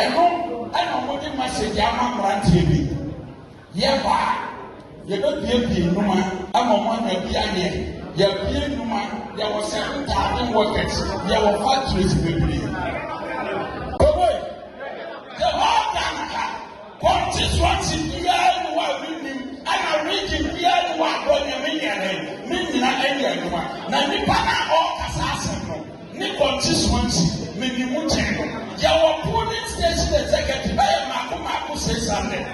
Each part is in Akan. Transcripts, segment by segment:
ɛno ɛna wɔde message ama mmeranteɛ bi yɛba yɛbɛbiebie nnoma ama wɔn anya bi ayɛ yɛbie nnoma yɛwɔ sɛntaade workers yɛwɔ factories bebree owe the whole Ghana constituency biara ni wa winim ɛna region biara ni wa abɔ nyame nyane ne nyina ɛyɛ nnoma na nipa na ɔkasa asɛm no ne constituency ne ne mu kyɛn no yɛwɔ polling station executive ɛyɛ maako 600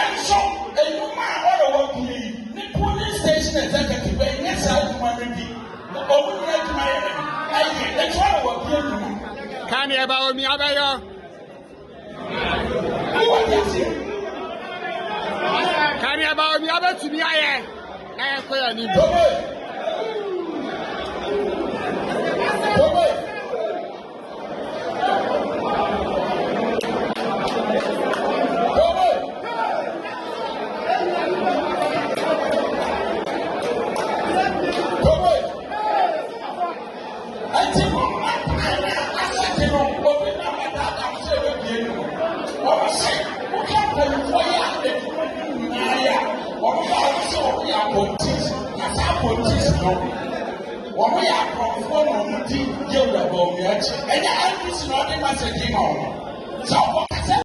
ɛnso nnoma a ɔrewɔ bie yi ne polling station executive ɛyɛ nyɛ saa nnoma no bi ɔmo nyɛ adwuma yɛ ɛyɛ ɛnso ɔrewɔ bie nnoma kan yɛ ba omi abɛyɔ kan yɛ ba omi abɛtumi ayɛ ɛyɛ kɔ yɛ ni bi. Wɔn yɛ akɔnfo na wɔn ti yɛ wura bɔ wɔn akyi. Ɛnyɛ NDC na ɔde message ma wɔn. Sɛ ɔkɔ